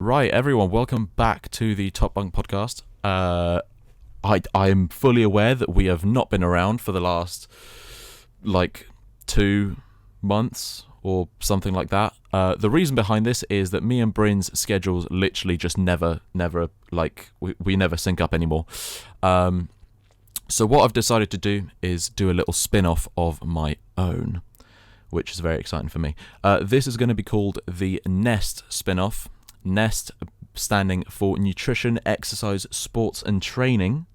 Right, everyone, welcome back to the Top Bunk podcast. I'm fully aware that we have not been around for the last, 2 months or something like that. The reason behind this is that me and Bryn's schedules literally just never, we never sync up anymore. So what I've decided to do is do a little spin-off of my own, which is very exciting for me. This is going to be called the N.E.S.T spin-off. N.E.S.T standing for Nutrition, Exercise, Sports and Training.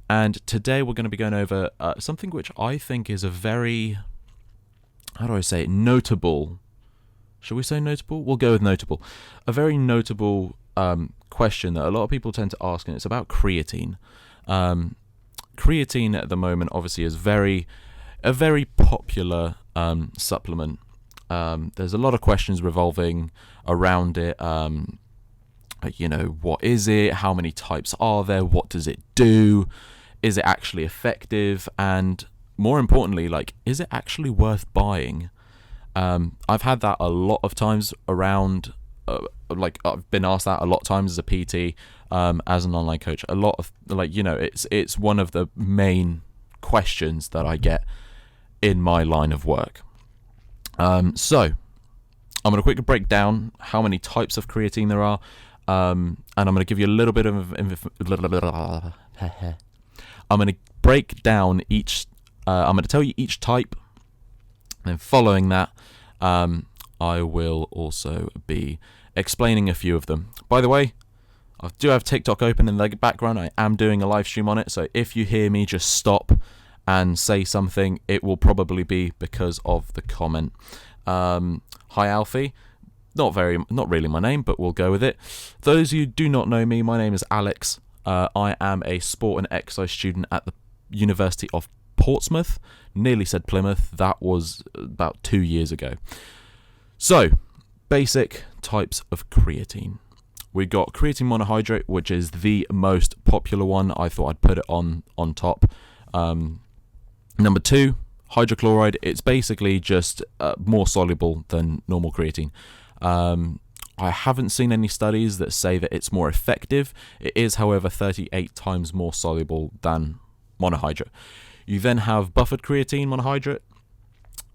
And today we're going to be going over something which I think is a very, notable. Shall we say notable? We'll go with notable. A very notable question that a lot of people tend to ask, and it's about creatine. Creatine at the moment obviously is a very popular supplement. There's a lot of questions revolving around it. What is it? How many types are there? What does it do? Is it actually effective? And more importantly, is it actually worth buying? I've had that a lot of times around, I've been asked that a lot of times as a PT, as an online coach. A lot of, it's one of the main questions that I get in my line of work. So I'm going to quickly break down how many types of creatine there are, and I'm going to give you a little bit of I'm going to break down each. I'm going to tell you each type, and then following that, I will also be explaining a few of them. By the way, I do have TikTok open in the background. I am doing a live stream on it, so if you hear me just stop and say something, it will probably be because of the comment. Hi Alfie, not really my name, but we'll go with it. Those who do not know me, my name is Alex. I am a sport and exercise student at the University of Portsmouth. Nearly said Plymouth. That was about 2 years ago. So, basic types of creatine. We got creatine monohydrate, which is the most popular one. I thought I'd put it on top. Number 2, hydrochloride. It's basically just more soluble than normal creatine. I haven't seen any studies that say that it's more effective. It is, however, 38 times more soluble than monohydrate. You then have buffered creatine monohydrate,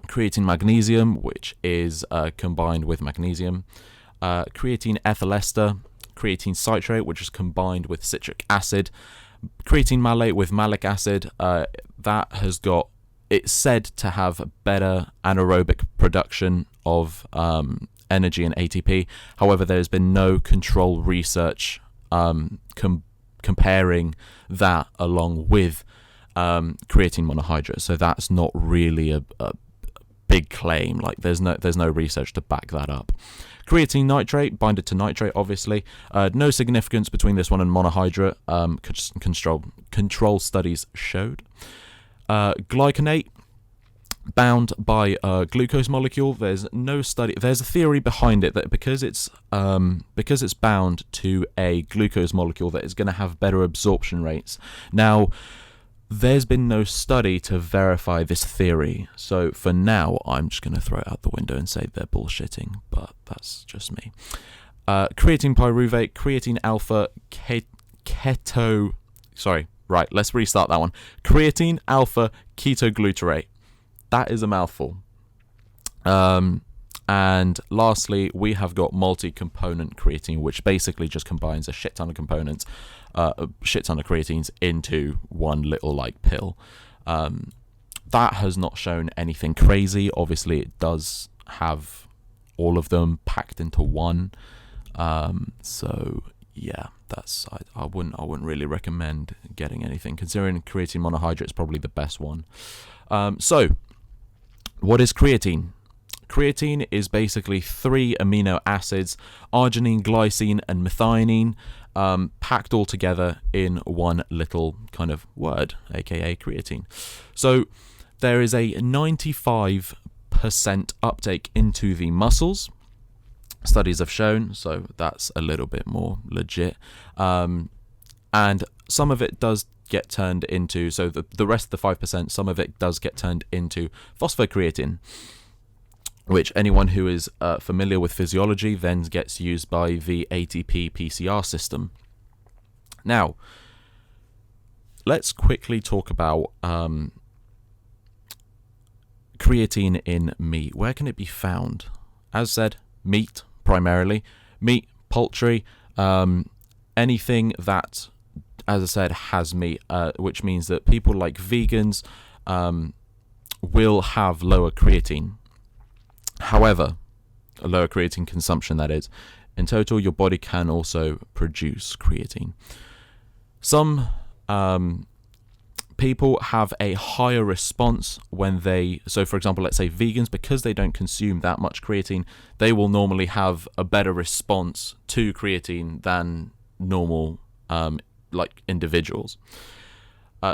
creatine magnesium, which is combined with magnesium, creatine ethyl ester, creatine citrate, which is combined with citric acid, creatine malate with malic acid. It's said to have better anaerobic production of energy and ATP. However, there's been no control research comparing that along with creatine monohydrate. So that's not really a big claim. There's no research to back that up. Creatine nitrate, binded to nitrate, obviously. No significance between this one and monohydrate. Control studies showed. Glycinate, bound by a glucose molecule. There's no study. There's a theory behind it that because it's bound to a glucose molecule, that it's going to have better absorption rates. Now, there's been no study to verify this theory, so for now, I'm just going to throw it out the window and say they're bullshitting, but that's just me. Creatine pyruvate, creatine alpha, keto... Sorry, right, let's restart that one. Creatine alpha ketoglutarate. That is a mouthful. And lastly, we have got multi-component creatine, which basically just combines a shit ton of components, a shit ton of creatines into one little pill. That has not shown anything crazy. Obviously, it does have all of them packed into one. So yeah, I wouldn't really recommend getting anything, considering creatine monohydrate is probably the best one. So what is creatine? Creatine is basically 3 amino acids, arginine, glycine, and methionine, packed all together in one little kind of word, aka creatine. So there is a 95% uptake into the muscles, studies have shown, so that's a little bit more legit. And some of it does get turned into, so the rest of the 5%, some of it does get turned into phosphocreatine, which anyone who is familiar with physiology then gets used by the ATP PCR system. Now, let's quickly talk about creatine in meat. Where can it be found? As said, meat primarily. Meat, poultry, anything that, as I said, has meat, which means that people like vegans will have lower creatine. However, a lower creatine consumption, that is. In total, your body can also produce creatine. Some people have a higher response when so for example, let's say vegans, because they don't consume that much creatine, they will normally have a better response to creatine than normal like individuals.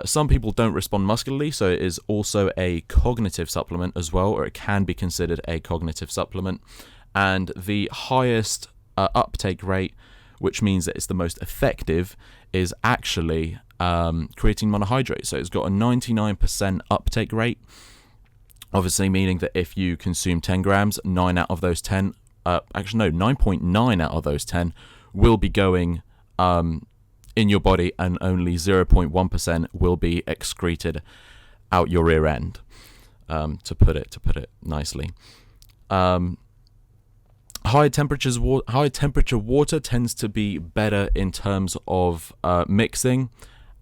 Some people don't respond muscularly, so it is also a cognitive supplement as well, or it can be considered a cognitive supplement. And the highest uptake rate, which means that it's the most effective, is actually creatine monohydrate. So it's got a 99% uptake rate, obviously meaning that if you consume 10 grams, 9 out of those 10, 9.9 out of those 10 will be going in your body, and only 0.1% will be excreted out your rear end, to put it nicely. High temperature water tends to be better in terms of mixing,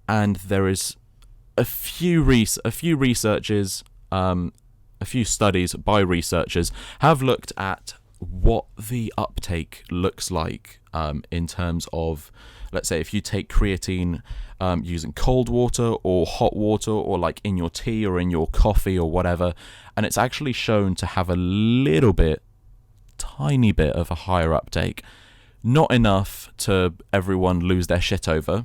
and there is a few researchers, a few studies by researchers have looked at what the uptake looks like in terms of, let's say, if you take creatine using cold water or hot water, or like in your tea or in your coffee or whatever, and it's actually shown to have a tiny bit of a higher uptake. Not enough to everyone lose their shit over,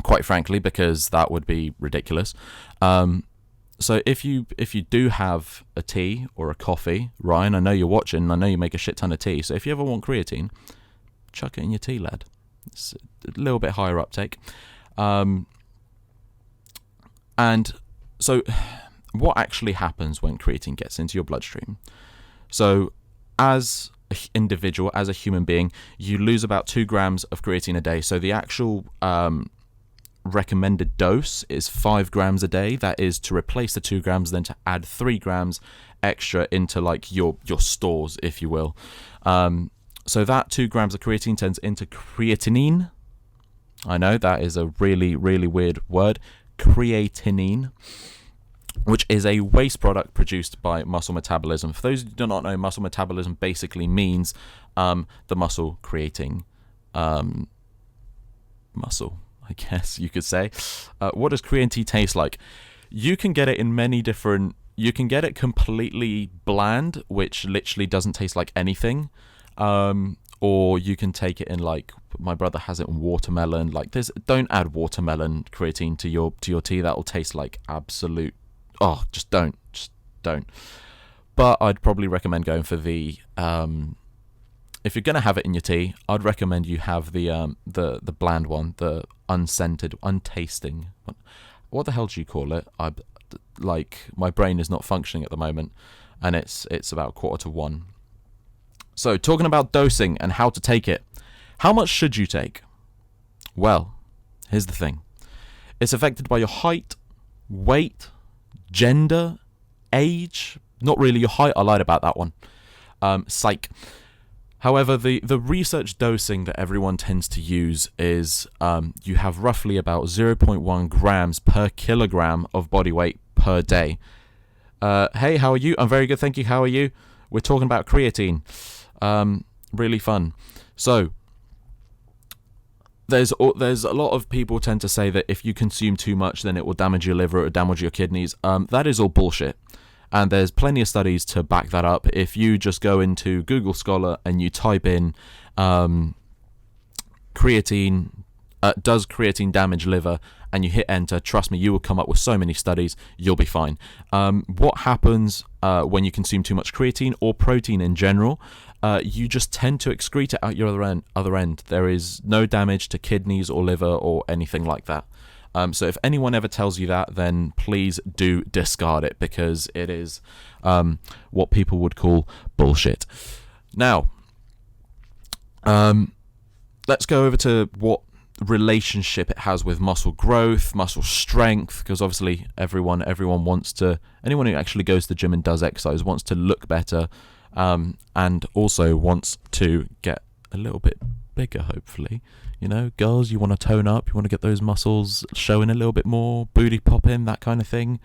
quite frankly, because that would be ridiculous. So if you do have a tea or a coffee, Ryan, I know you're watching, I know you make a shit ton of tea, so if you ever want creatine, chuck it in your tea, lad. It's a little bit higher uptake. And so what actually happens when creatine gets into your bloodstream? So as an individual, as a human being, you lose about 2 grams of creatine a day. So the actual recommended dose is 5 grams a day. That is to replace the 2 grams, then to add 3 grams extra into like your stores, if you will. So that 2 grams of creatine turns into creatinine. I know that is a really, really weird word. Creatinine, which is a waste product produced by muscle metabolism. For those who do not know, muscle metabolism basically means the muscle creating muscle, I guess you could say. What does creatine taste like? You can get it in many different... You can get it completely bland, which literally doesn't taste like anything. Or you can take it in, like, my brother has it in watermelon. Like, don't add watermelon creatine to your tea. That will taste like absolute... Oh, just don't. But I'd probably recommend going for the... if you're going to have it in your tea, I'd recommend you have the bland one, the unscented, untasting. What the hell do you call it? My brain is not functioning at the moment, and it's about 1:45. So, talking about dosing and how to take it. How much should you take? Well, here's the thing. It's affected by your height, weight, gender, age. Not really your height, I lied about that one. Psych. However, the research dosing that everyone tends to use is you have roughly about 0.1 grams per kilogram of body weight per day. Hey, how are you? I'm very good, thank you. How are you? We're talking about creatine. Really fun. So, there's a lot of people tend to say that if you consume too much, then it will damage your liver or damage your kidneys. That is all bullshit. And there's plenty of studies to back that up. If you just go into Google Scholar and you type in creatine, does creatine damage liver, and you hit enter, trust me, you will come up with so many studies, you'll be fine. What happens when you consume too much creatine or protein in general? You just tend to excrete it out your other end. There is no damage to kidneys or liver or anything like that. So if anyone ever tells you that, then please do discard it, because it is what people would call bullshit. Now, let's go over to what relationship it has with muscle growth, muscle strength, because obviously anyone who actually goes to the gym and does exercise wants to look better, and also wants to get a little bit bigger, hopefully. You know, girls, you want to tone up, you want to get those muscles showing a little bit more, booty popping, that kind of thing.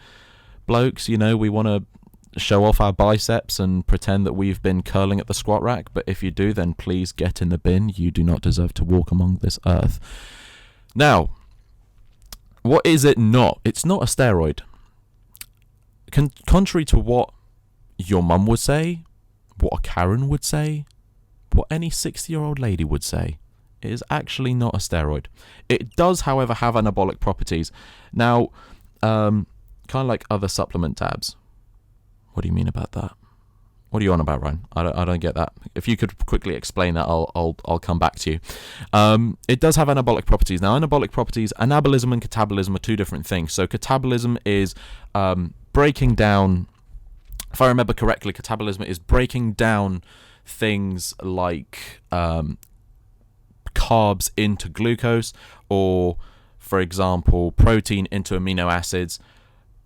Blokes, you know, we want to show off our biceps and pretend that we've been curling at the squat rack, but if you do, then please get in the bin. You do not deserve to walk among this earth. Now, what is it not? It's not a steroid. Contrary to what your mum would say, what a Karen would say, what any 60-year-old lady would say, it is actually not a steroid. It does, however, have anabolic properties. Now, kind of like other supplement tabs. What do you mean about that? What are you on about, Ryan? I don't get that. If you could quickly explain that, I'll come back to you. It does have anabolic properties. Now, anabolic properties, anabolism and catabolism are two different things. So catabolism is breaking down. If I remember correctly, catabolism is breaking down things like carbs into glucose, or, for example, protein into amino acids.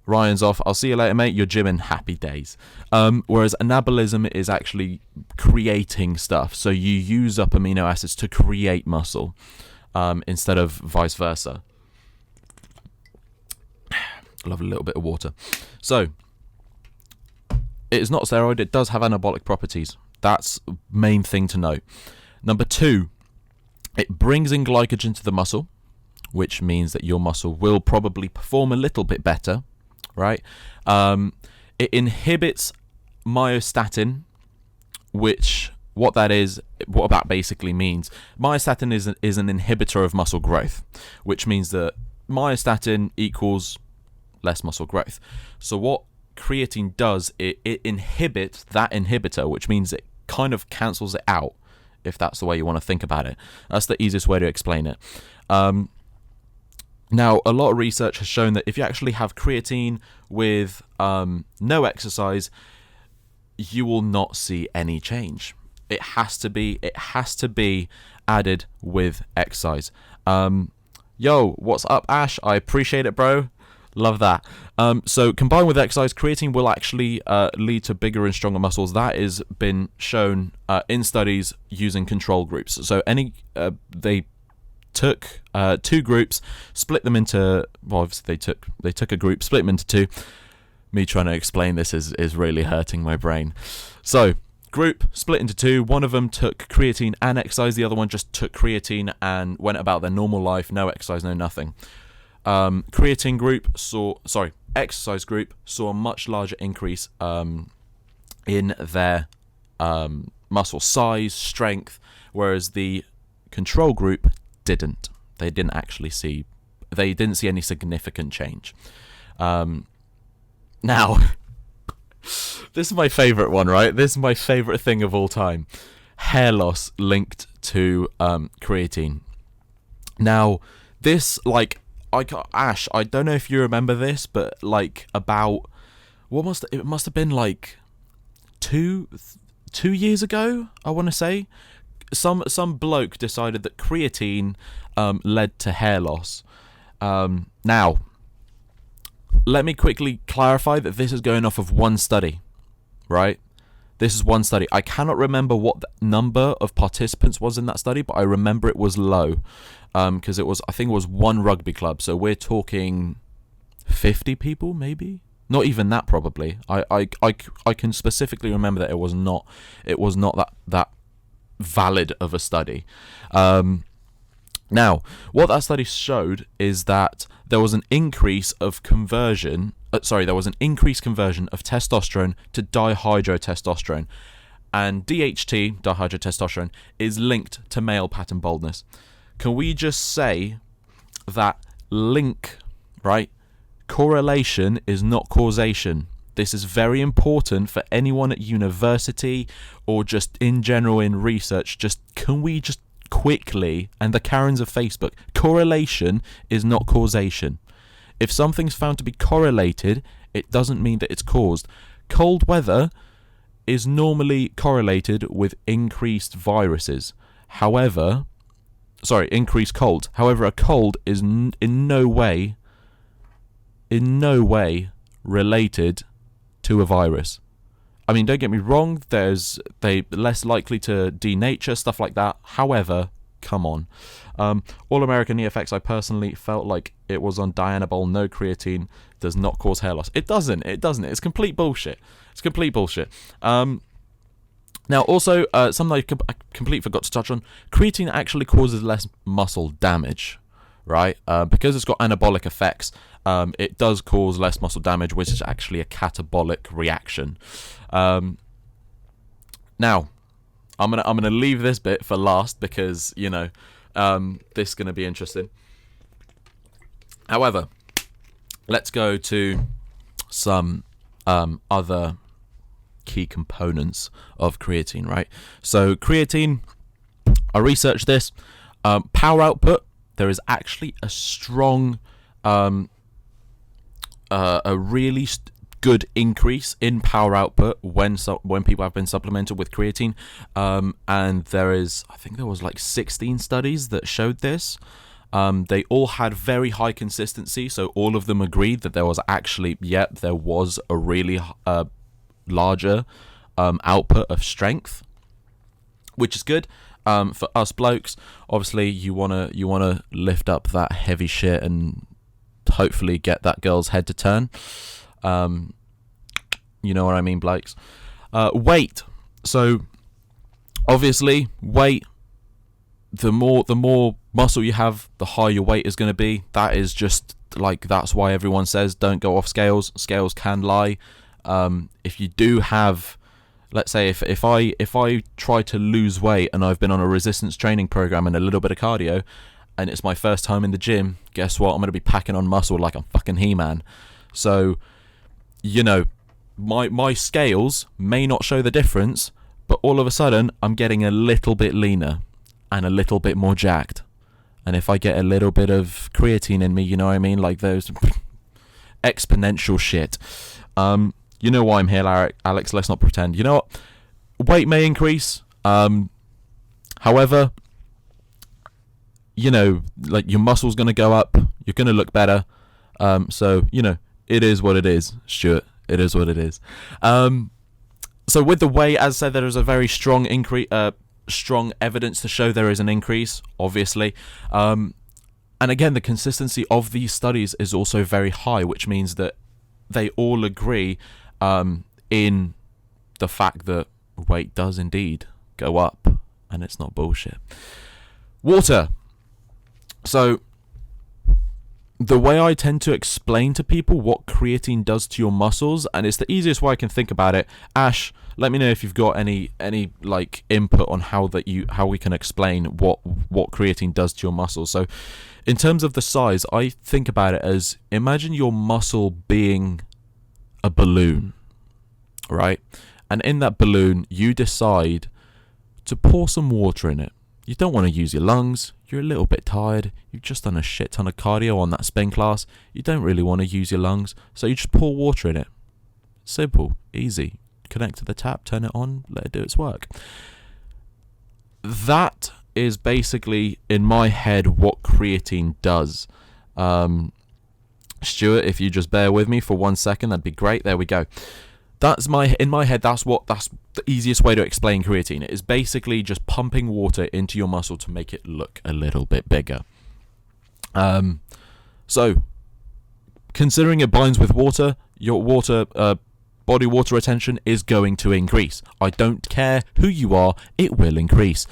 Ryan's off. I'll see you later, mate. You're gymming. Happy days. Whereas anabolism is actually creating stuff. So you use up amino acids to create muscle, instead of vice versa. I love a little bit of water. So it is not a steroid. It does have anabolic properties. That's the main thing to know. Number 2, it brings in glycogen to the muscle, which means that your muscle will probably perform a little bit better, right? It inhibits myostatin, what that basically means. Myostatin is an inhibitor of muscle growth, which means that myostatin equals less muscle growth. So what creatine does, it inhibits that inhibitor, which means it kind of cancels it out, if that's the way you want to think about it. That's the easiest way to explain it. Now, a lot of research has shown that if you actually have creatine with no exercise, you will not see any change. It has to be added with exercise. Yo, what's up, Ash? I appreciate it, bro. Love that. So combined with exercise, creatine will actually lead to bigger and stronger muscles. That has been shown in studies using control groups. So they took 2 groups, split them into, well, obviously they took a group, split them into 2. Me trying to explain this is really hurting my brain. So group split into 2. One of them took creatine and exercise. The other one just took creatine and went about their normal life, no exercise, no nothing. Exercise group saw a much larger increase in their muscle size, strength, whereas the control group didn't. They didn't see any significant change. Now, this is my favorite one, right? This is my favorite thing of all time. Hair loss linked to creatine. Now, this, Ash, I don't know if you remember this, but it must have been like 2 years ago, I want to say. Some bloke decided that creatine led to hair loss. Now, let me quickly clarify that this is going off of one study, right? This is one study. I cannot remember what the number of participants was in that study, but I remember it was low, because I think it was one rugby club. So we're talking 50 people, maybe. Not even that, probably. I can specifically remember that it was not that valid of a study. Now, what that study showed is that there was an increased conversion of testosterone to dihydrotestosterone, and DHT, dihydrotestosterone, is linked to male pattern baldness. Can we just say that link, right? Correlation is not causation. This is very important for anyone at university or just in general in research. Can we just quickly, and the Karens of Facebook, correlation is not causation. If something's found to be correlated, it doesn't mean that it's caused. Cold weather is normally correlated with increased viruses. Increased colds. However, a cold is in no way related to a virus. I mean, don't get me wrong, they less likely to denature, stuff like that. However, come on. All-American EFX, I personally felt like it was on Dianabol, no creatine, does not cause hair loss. It doesn't. It's complete bullshit. Now, also, something I completely forgot to touch on, creatine actually causes less muscle damage, right? Because it's got anabolic effects, it does cause less muscle damage, which is actually a catabolic reaction. Now, I'm gonna leave this bit for last because, this is gonna be interesting. However, let's go to some other key components of creatine, right? So creatine, I researched this. Power output, there is actually a strong, a really good increase in power output when people have been supplemented with creatine, and I think there was like 16 studies that showed this. They all had very high consistency, so all of them agreed that there was actually, there was a really larger output of strength, which is good. For us blokes, obviously you wanna lift up that heavy shit and hopefully get that girl's head to turn. You know what I mean, blokes. Weight. So obviously weight, the more muscle you have, the higher your weight is going to be. That is just like, that's why everyone says don't go off scales. Scales can lie. If you do have, let's say if I try to lose weight and I've been on a resistance training program and a little bit of cardio and it's my first time in the gym, guess what? I'm going to be packing on muscle like I'm fucking He-Man. So, my scales may not show the difference, but all of a sudden I'm getting a little bit leaner and a little bit more jacked. And if I get a little bit of creatine in me, you know what I mean? Like those exponential shit. You know why I'm here, Alex. Let's not pretend. You know what? Weight may increase. However, like your muscle's going to go up. You're going to look better. So, it is what it is, Stuart. It is what it is. So with the weight, as I said, there is a very strong strong evidence to show there is an increase, obviously. And again, the consistency of these studies is also very high, which means that they all agree in the fact that weight does indeed go up, and it's not bullshit. Water. So the way I tend to explain to people what creatine does to your muscles, and it's the easiest way I can think about it. Ash, let me know if you've got any like input on how we can explain what creatine does to your muscles. So in terms of the size, I think about it as, imagine your muscle being a balloon, right? And in that balloon, you decide to pour some water in it. You don't want to use your lungs. You're a little bit tired. You've just done a shit ton of cardio on that spin class. You don't really want to use your lungs, so you just pour water in it. Simple, easy. Connect to the tap, turn it on, let it do its work. That is basically, in my head, what creatine does. Stuart, if you just bear with me for 1 second, that'd be great. There we go. In my head, that's the easiest way to explain creatine. It is basically just pumping water into your muscle to make it look a little bit bigger. So considering it binds with water, your body water retention is going to increase. I don't care who you are, it will increase.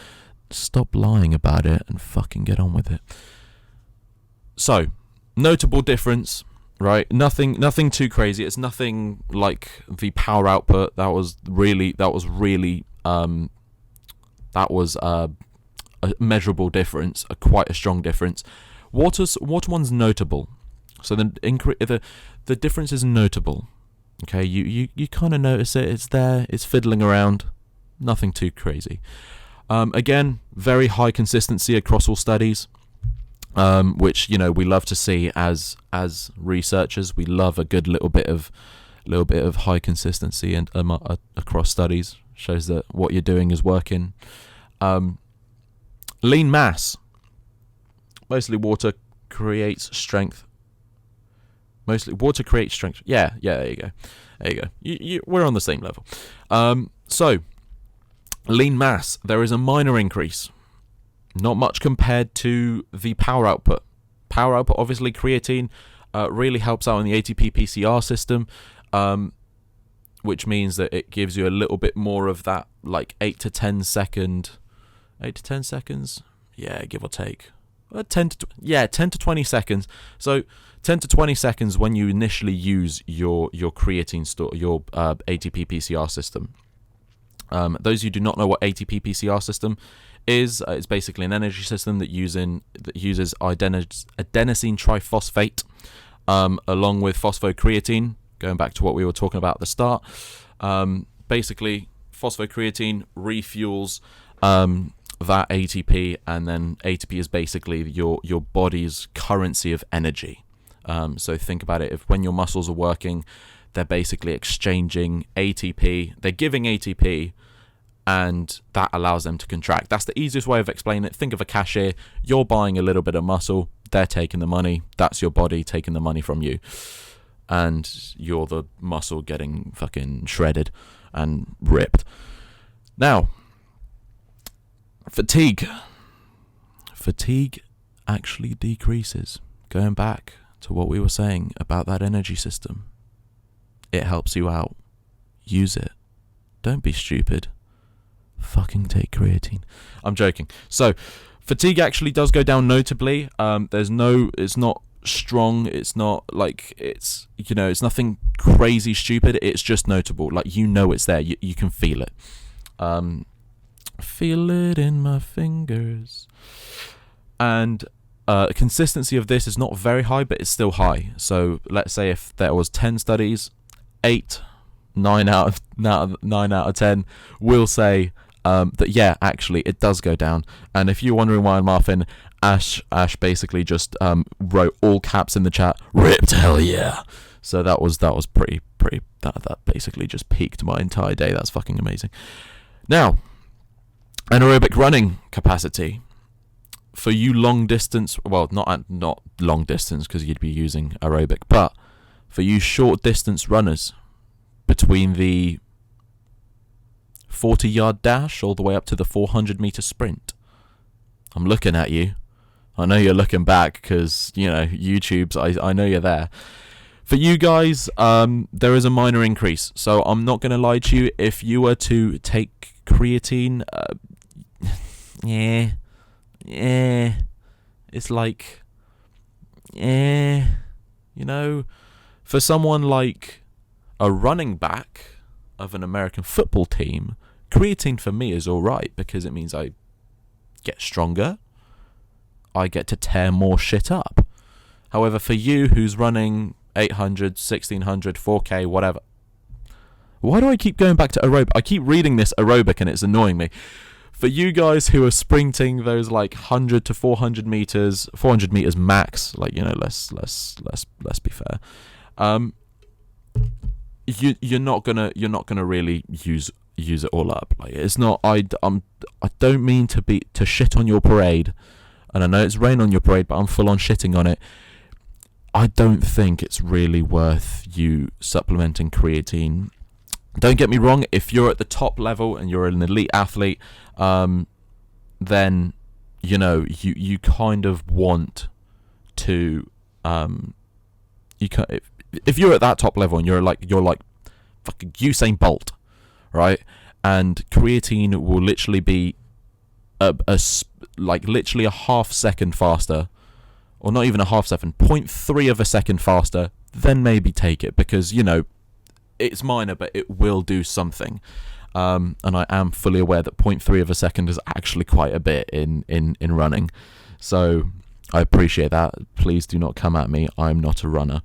Stop lying about it and fucking get on with it. So, notable difference. Right, nothing too crazy. It's nothing like the power output. That was a measurable difference, quite a strong difference. Water one's notable. So the difference is notable. Okay, you kind of notice it. It's there. It's fiddling around. Nothing too crazy. Again, very high consistency across all studies, which we love to see as researchers. We love a good little bit of high consistency and across studies. Shows that what you're doing is working. Lean mass. Mostly water creates strength. Yeah, there you go. We're on the same level. So, lean mass, there is a minor increase. Not much compared to the power output. Power output, obviously, creatine really helps out in the ATP PCR system, which means that it gives you a little bit more of that, like 8 to 10 seconds? Yeah, give or take. 10 to 20 seconds. So 10 to 20 seconds when you initially use your creatine store, your ATP PCR system. Those who do not know what ATP PCR system is, it's basically an energy system that uses adenosine triphosphate along with phosphocreatine. Going back to what we were talking about at the start, basically phosphocreatine refuels that ATP, and then ATP is basically your body's currency of energy. So think about it, if when your muscles are working, they're basically exchanging ATP, they're giving ATP, and that allows them to contract. That's the easiest way of explaining it. Think of a cashier, you're buying a little bit of muscle, they're taking the money, that's your body taking the money from you, and you're the muscle getting fucking shredded and ripped. Now, Fatigue actually decreases. Going back to what we were saying about that energy system, it helps you out. Use it. Don't be stupid. Fucking take creatine. I'm joking. So, fatigue actually does go down notably. It's not strong. It's not like it's nothing crazy stupid. It's just notable. Like, it's there. You can feel it. Feel it in my fingers. And consistency of this is not very high, but it's still high. So let's say if there was 10 studies, 9 out of 10 will say that actually it does go down. And if you're wondering why I'm laughing, Ash basically just wrote all caps in the chat, ripped, hell yeah. So that was pretty that basically just peaked my entire day. That's fucking amazing. Now, anaerobic running capacity for you long distance, well, not long distance because you'd be using aerobic, but for you short distance runners between the 40-yard dash all the way up to the 400-meter sprint. I'm looking at you. I know you're looking back because, YouTube's, I know you're there. For you guys, there is a minor increase. So I'm not going to lie to you. If you were to take creatine, it's like, for someone like a running back of an American football team, creatine for me is alright because it means I get stronger, I get to tear more shit up. However, for you who's running 800, 1600, 4K, whatever, why do I keep going back to aerobic? I keep reading this aerobic and it's annoying me. For you guys who are sprinting those like 100 to 400 meters, 400 meters max, like, let's be fair. You're not gonna really use it all up. Like, it's not. I don't mean to shit on your parade, and I know it's rain on your parade, but I'm full on shitting on it. I don't think it's really worth you supplementing creatine. Don't get me wrong, if you're at the top level and you're an elite athlete, then you kind of want to if you're at that top level and you're like fucking Usain Bolt, right? And creatine will literally be literally a half second faster, or not even a half second, 0.3 of a second faster, then maybe take it because it's minor, but it will do something. And I am fully aware that 0.3 of a second is actually quite a bit in running. So I appreciate that. Please do not come at me. I'm not a runner.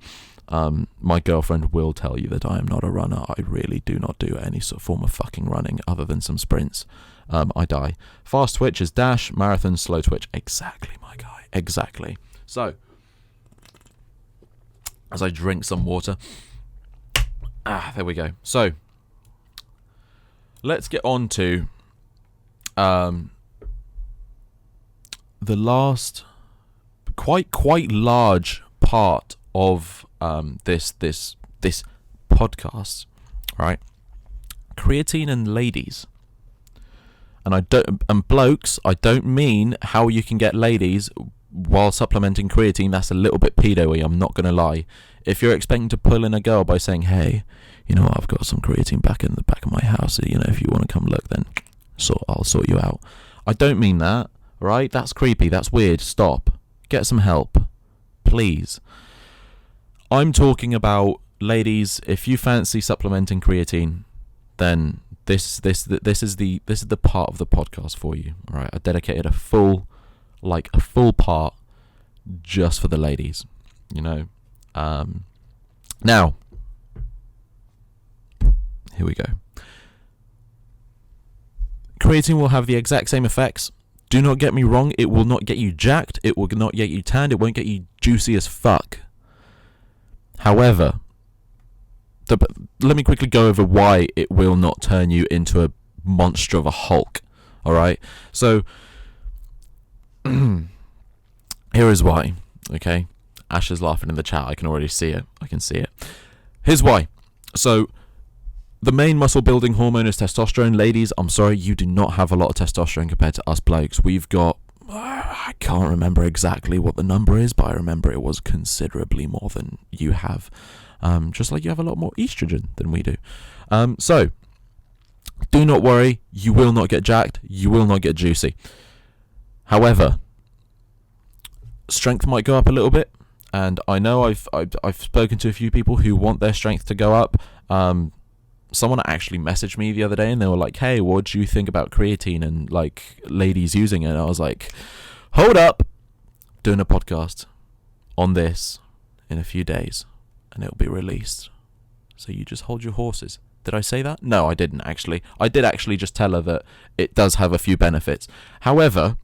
My girlfriend will tell you that I am not a runner. I really do not do any sort of form of fucking running other than some sprints. I die. Fast twitch is dash, marathon, slow twitch. Exactly, my guy. Exactly. So, as I drink some water. There we go. So, let's get on to the last quite large part of this podcast, right? Creatine and ladies. And blokes, I don't mean how you can get ladies while supplementing creatine. That's a little bit pedo-y, I'm not gonna lie. If you're expecting to pull in a girl by saying, hey, you know, I've got some creatine back in the back of my house, you know, if you want to come look, then I'll sort you out. I don't mean that, right? That's creepy, that's weird. Stop. Get some help, please. I'm talking about ladies. If you fancy supplementing creatine, then this is the part of the podcast for you. All right, I dedicated a full part just for the ladies. You know, now here we go. Creatine will have the exact same effects. Do not get me wrong, it will not get you jacked, it will not get you tanned, it won't get you juicy as fuck. However, let me quickly go over why it will not turn you into a monster of a Hulk, alright? So, here is why, okay? Ash is laughing in the chat, I can already see it, I can see it. Here's why. So, the main muscle building hormone is testosterone. Ladies, I'm sorry, you do not have a lot of testosterone compared to us blokes. We've got, I can't remember exactly what the number is, but I remember it was considerably more than you have. Just like you have a lot more estrogen than we do. So, do not worry, you will not get jacked, you will not get juicy. However, strength might go up a little bit, and I know I've spoken to a few people who want their strength to go up. Someone actually messaged me the other day and they were like, hey, what do you think about creatine and like ladies using it? And I was like, hold up, doing a podcast on this in a few days and it'll be released. So you just hold your horses. Did I say that? No, I didn't actually. I did actually just tell her that it does have a few benefits. However,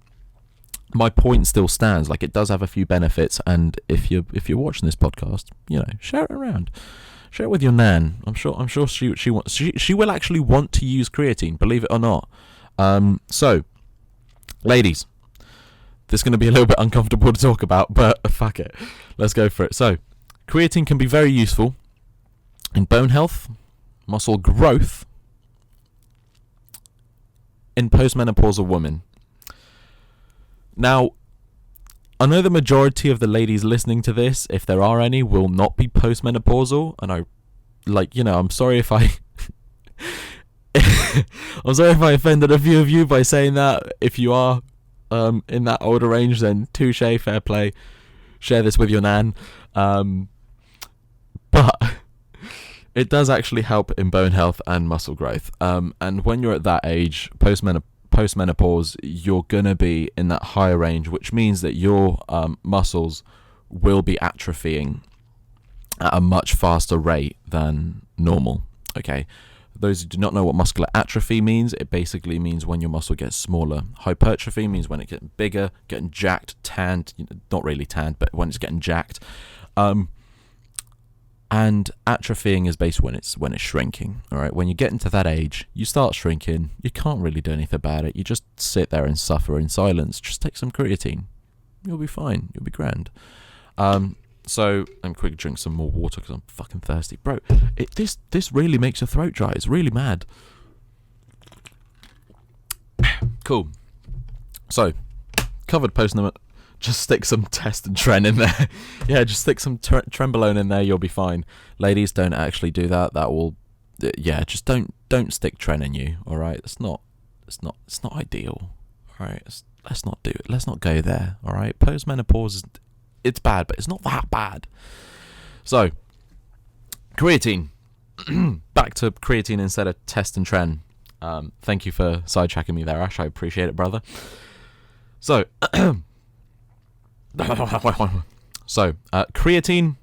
my point still stands. Like, it does have a few benefits, and if you're watching this podcast, you know, share it around. Share it with your nan. I'm sure she will actually want to use creatine, believe it or not. So, ladies, this is going to be a little bit uncomfortable to talk about, but fuck it. Let's go for it. So, creatine can be very useful in bone health, muscle growth, in postmenopausal women. Now, I know the majority of the ladies listening to this, if there are any, will not be postmenopausal, and I'm sorry if I I'm sorry if I offended a few of you by saying that. If you are in that older range, then touche, fair play. Share this with your nan. But it does actually help in bone health and muscle growth. And when you're at that age, post-menopause, you're going to be in that higher range, which means that your muscles will be atrophying at a much faster rate than normal. Okay, those who do not know what muscular atrophy means, it basically means when your muscle gets smaller. Hypertrophy means when it gets bigger, getting jacked, tanned, not really tanned, but when it's getting jacked. And atrophying is basically when it's shrinking. All right, when you get into that age, you start shrinking. You can't really do anything about it. You just sit there and suffer in silence. Just take some creatine. You'll be fine. You'll be grand. So I'm quick drink some more water because I'm fucking thirsty, bro. This really makes your throat dry. It's really mad. Cool. So covered post-nut. Just stick some test and tren in there. Yeah, just stick some trenbolone in there. You'll be fine. Ladies, don't actually do that. That will, yeah. Just don't stick tren in you. All right. It's not ideal. All right. Let's not do it. Let's not go there. All right. Postmenopause, it's bad, but it's not that bad. So, creatine. Back to creatine instead of test and tren. Thank you for sidetracking me there, Ash. I appreciate it, brother. So. Creatine.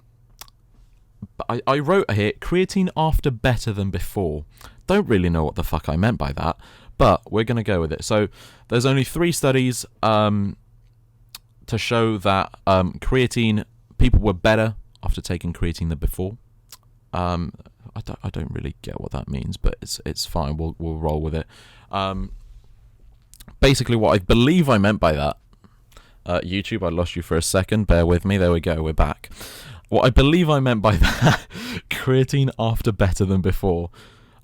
I wrote here, creatine after better than before. Don't really know what the fuck I meant by that, but we're going to go with it. So there's only 3 studies to show that creatine, people were better after taking creatine than before. I don't really get what that means, but it's fine. We'll roll with it. Basically, what I believe I meant by that, YouTube, I lost you for a second. Bear with me. There we go. We're back. What I believe I meant by that, creatine after better than before.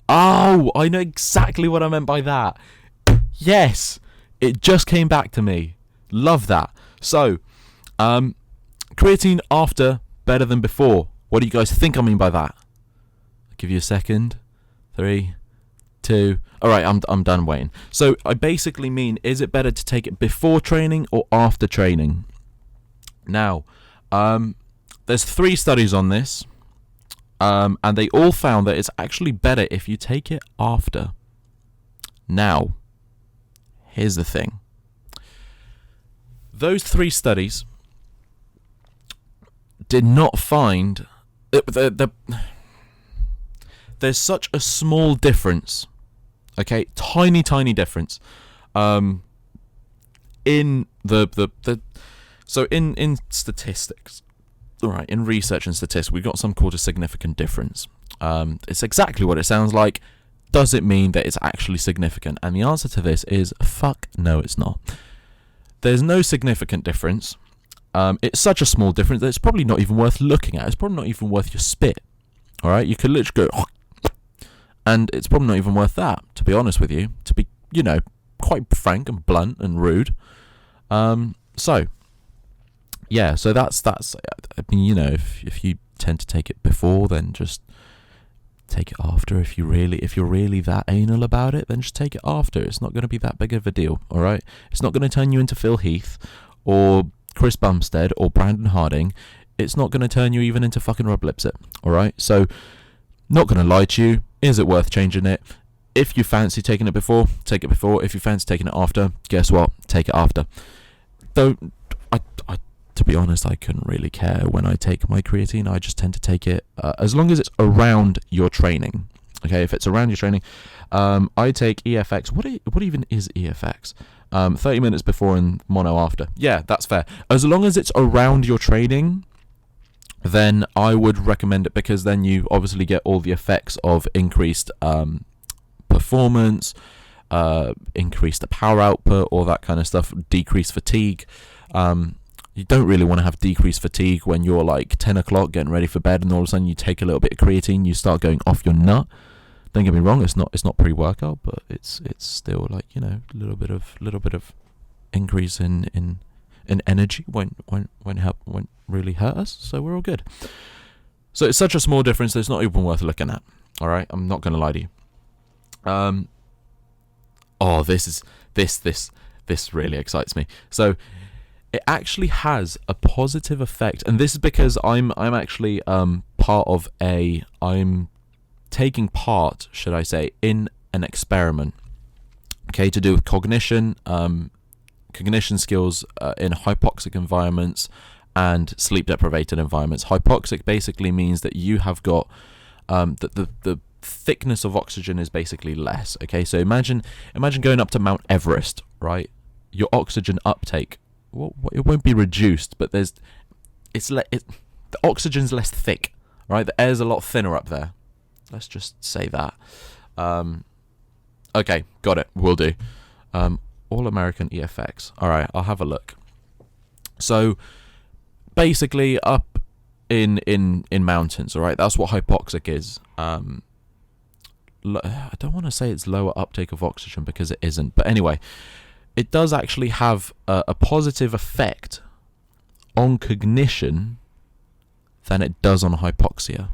Oh, I know exactly what I meant by that. Yes, it just came back to me. Love that. So, creatine after better than before. What do you guys think I mean by that? I'll give you a second. 3, 2. All right, I'm done waiting. So I basically mean, is it better to take it before training or after training? Now, there's 3 studies on this, and they all found that it's actually better if you take it after. Now, here's the thing. Those 3 studies did not find... There's such a small difference, okay, tiny difference, in so in statistics, all right, in research and statistics, we've got something called a significant difference. It's exactly what it sounds like. Does it mean that it's actually significant? And the answer to this is fuck no, it's not. There's no significant difference. It's such a small difference that it's probably not even worth looking at. It's probably not even worth your spit. All right, you could literally go, and it's probably not even worth that, to be honest with you. To be, quite frank and blunt and rude. So that's. I mean, if you tend to take it before, then just take it after. If you're really that anal about it, then just take it after. It's not going to be that big of a deal. All right, it's not going to turn you into Phil Heath or Chris Bumstead or Brandon Harding. It's not going to turn you even into fucking Rob Lipsett. All right, so not going to lie to you. Is it worth changing it? If you fancy taking it before, take it before. If you fancy taking it after, guess what? Take it after. Don't. To be honest, I couldn't really care when I take my creatine. I just tend to take it as long as it's around your training. Okay, if it's around your training, I take EFX. What even is EFX? 30 minutes before and mono after. Yeah, that's fair. As long as it's around your training, then I would recommend it, because then you obviously get all the effects of increased performance, increased power output, all that kind of stuff, decreased fatigue. You don't really want to have decreased fatigue when you're like 10 o'clock getting ready for bed and all of a sudden you take a little bit of creatine, you start going off your nut. Don't get me wrong, it's not pre-workout, but it's still like, a little bit of increase in energy won't really hurt us, so we're all good. So it's such a small difference that it's not even worth looking at. All right, I'm not going to lie to you. This really excites me. So it actually has a positive effect, and this is because I'm actually I'm taking part, should I say, in an experiment, okay, to do with cognition skills in hypoxic environments and sleep deprived environments. Hypoxic basically means that you have got the thickness of oxygen is basically less. Okay, so imagine going up to Mount Everest, right? Your oxygen uptake, it won't be reduced, but the oxygen's less thick, right? The air's a lot thinner up there. Let's just say that. Okay, got it. Will do. All American EFX. All right, I'll have a look. So basically, up in mountains. All right, that's what hypoxic is. I don't want to say it's lower uptake of oxygen because it isn't. But anyway, it does actually have a positive effect on cognition than it does on hypoxia.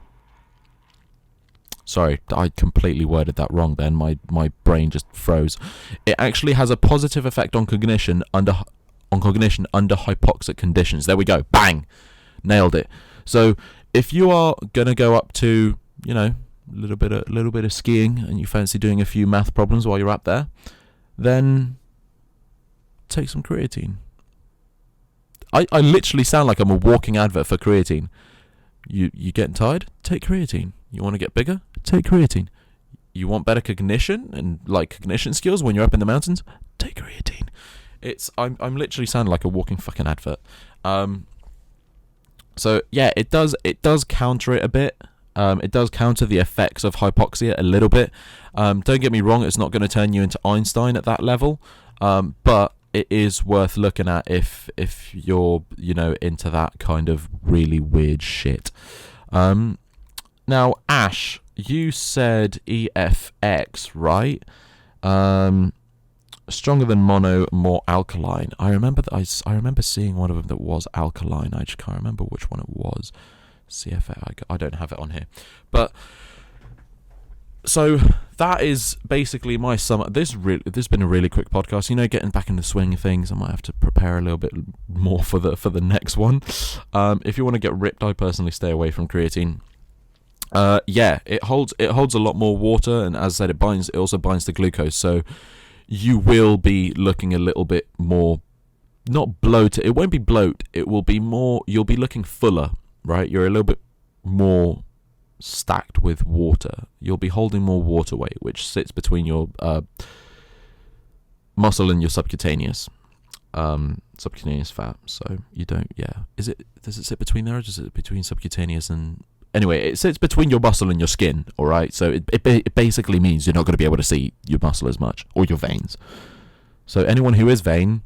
Sorry, I completely worded that wrong then. My brain just froze. It actually has a positive effect on cognition under hypoxic conditions. There we go. Bang! Nailed it. So if you are gonna go up to, a little bit of skiing and you fancy doing a few math problems while you're up there, then take some creatine. I literally sound like I'm a walking advert for creatine. You getting tired? Take creatine. You want to get bigger? Take creatine. you want better cognition and like cognition skills when you're up in the mountains, take creatine. I'm literally sounding like a walking fucking advert. So yeah, it does counter it a bit. It does counter the effects of hypoxia a little bit. Don't get me wrong, it's not going to turn you into Einstein at that level, but it is worth looking at if you're, you know, into that kind of really weird shit. Now, Ash, you said EFX, right? Stronger than mono, more alkaline. I remember seeing one of them that was alkaline. I just can't remember which one it was. CFA, I don't have it on here. But so that is basically my summer. This has been a really quick podcast. You know, getting back in the swing of things. I might have to prepare a little bit more for the next one. If you want to get ripped, I personally stay away from creatine. Yeah, it holds a lot more water, and as I said, it also binds to glucose. So you will be looking a little bit more, not bloated. It won't be bloat. It will be more. You'll be looking fuller, right? You're a little bit more stacked with water. You'll be holding more water weight, which sits between your muscle and your subcutaneous fat. So you don't. Yeah. Does it sit between there, or does it sit between subcutaneous and? Anyway, it sits between your muscle and your skin, all right? So it basically means you're not going to be able to see your muscle as much, or your veins. So anyone who is vain,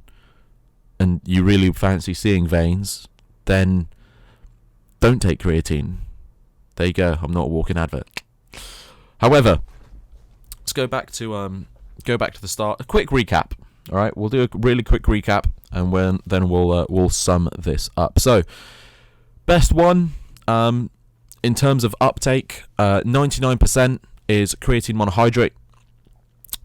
and you really fancy seeing veins, then don't take creatine. There you go. I'm not a walking advert. However, let's go back to the start. A quick recap, all right? We'll do a really quick recap, and then we'll sum this up. So, best one. In terms of uptake, 99% is creatine monohydrate.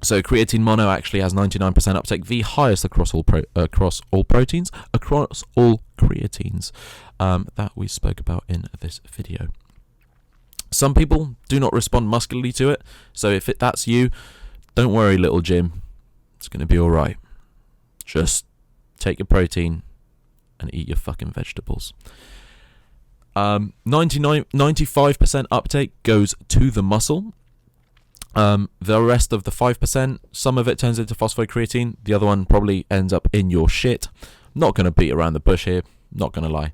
So creatine mono actually has 99% uptake, the highest across all proteins, across all creatines that we spoke about in this video. Some people do not respond muscularly to it, so if that's you, don't worry, little Jim. It's going to be all right. Just take your protein and eat your fucking vegetables. 95% uptake goes to the muscle. The rest of the 5%, some of it turns into phosphocreatine. The other one probably ends up in your shit. Not going to beat around the bush here. Not going to lie.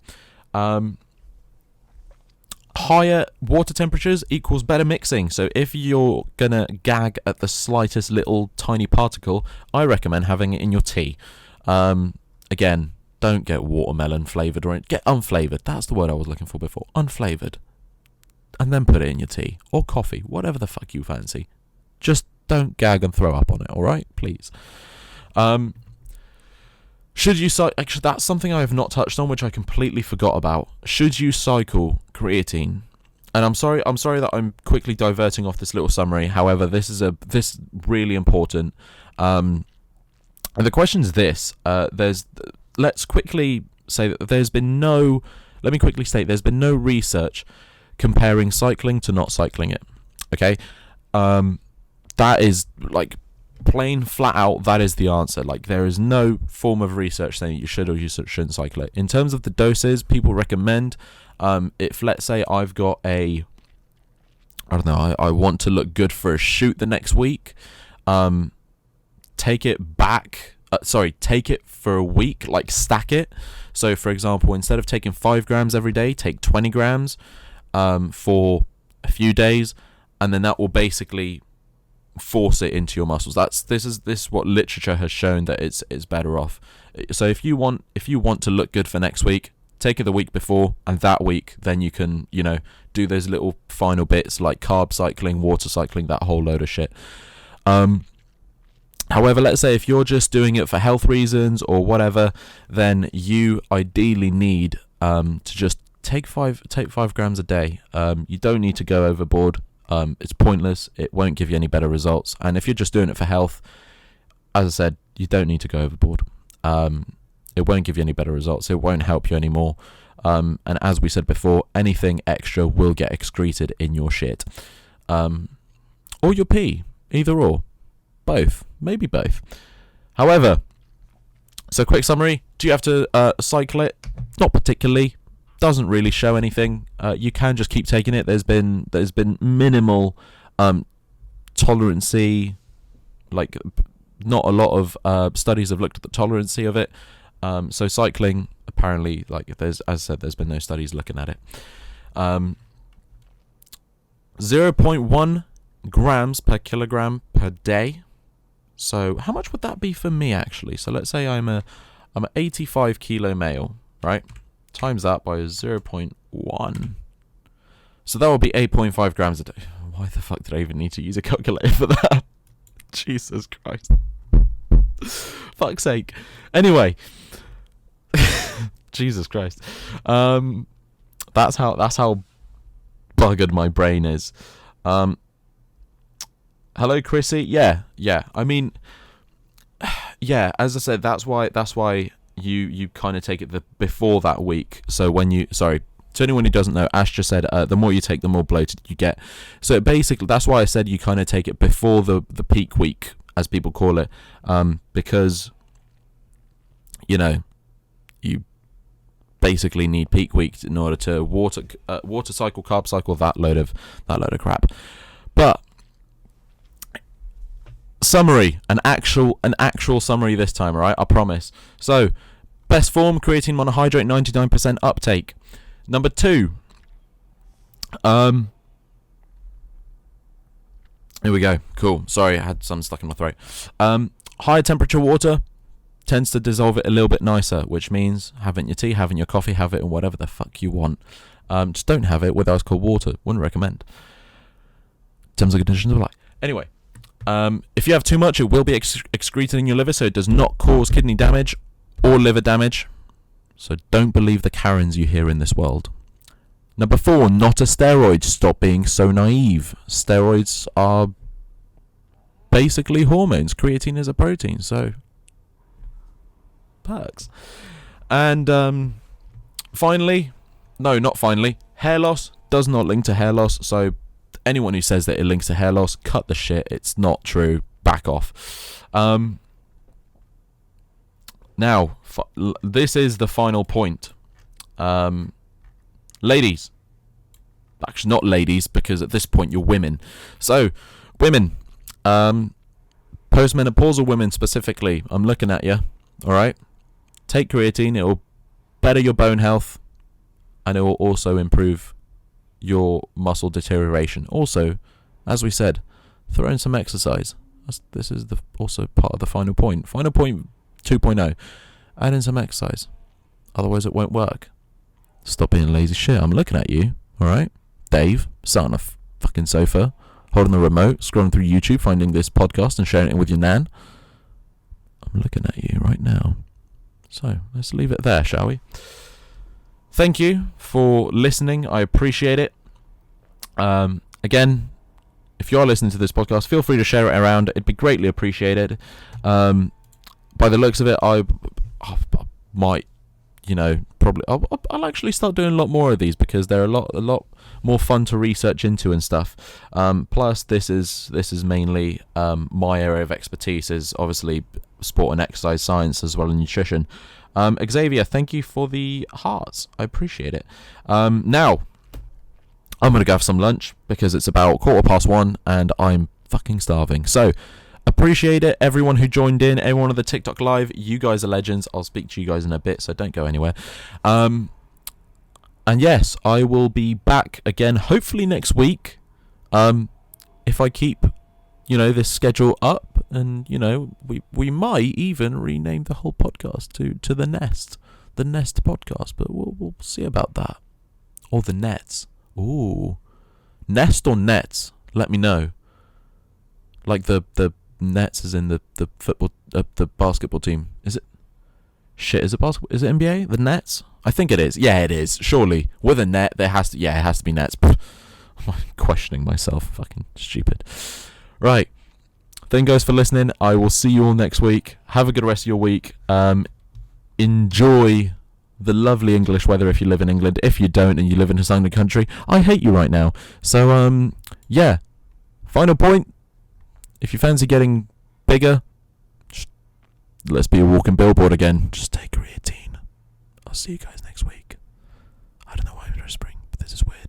Higher water temperatures equals better mixing. So if you're going to gag at the slightest little tiny particle, I recommend having it in your tea. Again, don't get watermelon flavoured or get unflavoured. That's the word I was looking for before. Unflavoured. And then put it in your tea or coffee, whatever the fuck you fancy. Just don't gag and throw up on it, alright? Please. Should you actually, that's something I have not touched on, which I completely forgot about. Should you cycle creatine? And I'm sorry that I'm quickly diverting off this little summary. However, this really important. And the question is this: let's quickly say that there's been no research comparing cycling to not cycling it. Okay, that is like plain flat out. That is the answer. Like there is no form of research saying you should or you shouldn't cycle it. In terms of the doses, people recommend. If let's say I've got I want to look good for a shoot the next week. Take it for a week, like stack it. So for example, instead of taking 5 grams every day, take 20 grams for a few days, and then that will basically force it into your muscles. This is what literature has shown that it's better off. So if you want to look good for next week, take it the week before, and that week then you can, do those little final bits like carb cycling, water cycling, that whole load of shit. However, let's say if you're just doing it for health reasons or whatever, then you ideally need to just take 5 grams a day. You don't need to go overboard. It's pointless. It won't give you any better results. And if you're just doing it for health, as I said, you don't need to go overboard. It won't give you any better results. It won't help you anymore. And as we said before, anything extra will get excreted in your shit. Or your pee. Either or. Both. Maybe both. However, so quick summary. Do you have to cycle it? Not particularly. Doesn't really show anything. You can just keep taking it. There's been minimal tolerancy, like not a lot of studies have looked at the tolerancy of it. So cycling, apparently, like as I said, there's been no studies looking at it. 0.1 grams per kilogram per day. So how much would that be for me actually? So let's say I'm an 85 kilo male, right? Times that by 0.1. So that would be 8.5 grams a day. Why the fuck did I even need to use a calculator for that? Jesus Christ. Fuck's sake. Anyway. Jesus Christ. That's how buggered my brain is. Hello, Chrissy. Yeah. I mean, yeah. As I said, that's why you kind of take it before that week. So to anyone who doesn't know, Ash just said the more you take, the more bloated you get. So basically, that's why I said you kind of take it before the peak week, as people call it, because you basically need peak weeks in order to water cycle, carb cycle, that load of crap. But summary, an actual summary this time, all right? I promise. So, best form, creatine monohydrate, 99% uptake. Number 2. Here we go. Cool. Sorry, I had some stuck in my throat. Higher temperature water tends to dissolve it a little bit nicer, which means having your tea, having your coffee, have it in whatever the fuck you want. Just don't have it with ice cold water. Wouldn't recommend. Terms and conditions apply. Anyway, if you have too much, it will be excreted in your liver, so it does not cause kidney damage or liver damage. So don't believe the Karens you hear in this world. Number 4, not a steroid. Stop being so naive. Steroids are basically hormones. Creatine is a protein, so perks. And finally, hair loss does not link to hair loss. So anyone who says that it links to hair loss, cut the shit. It's not true. Back off. Now, this is the final point. Ladies. Actually, not ladies, because at this point you're women. So, women. Postmenopausal women specifically. I'm looking at you. Alright? Take creatine. It will better your bone health. And it will also improve your muscle deterioration. Also, as we said, throw in some exercise. This is also part of the final point. Final point 2.0. Add in some exercise. Otherwise it won't work. Stop being lazy shit. I'm looking at you. Alright? Dave, sat on a fucking sofa, holding the remote, scrolling through YouTube, finding this podcast and sharing it with your nan. I'm looking at you right now. So, let's leave it there, shall we? Thank you for listening. I appreciate it. Again, if you are listening to this podcast, feel free to share it around. It'd be greatly appreciated. By the looks of it, I might, probably I'll actually start doing a lot more of these because they're a lot more fun to research into and stuff. Plus, this is mainly my area of expertise is obviously sport and exercise science as well as nutrition. Xavier, thank you for the hearts. I appreciate it. Now, I'm gonna go have some lunch because it's about 1:15 and I'm fucking starving. So. Appreciate it, everyone who joined in, everyone on the TikTok live. You guys are legends. I'll speak to you guys in a bit, so don't go anywhere. And yes, I will be back again, hopefully next week. If I keep, this schedule up, and we might even rename the whole podcast to the N.E.S.T, the N.E.S.T podcast. But we'll see about that. Or the Nets. Ooh, N.E.S.T or Nets? Let me know. Like the Nets is in the football, the basketball team. Is it? Shit, is it basketball? Is it NBA? The Nets? I think it is. Yeah, it is. Surely. With a net, it has to be Nets. I'm questioning myself. Fucking stupid. Right. Thank you guys for listening. I will see you all next week. Have a good rest of your week. Enjoy the lovely English weather if you live in England. If you don't and you live in a sunny country, I hate you right now. So, yeah. Final point. If you fancy getting bigger, let's be a walking billboard again. Just take creatine. I'll see you guys next week. I don't know why I'm whispering, but this is weird.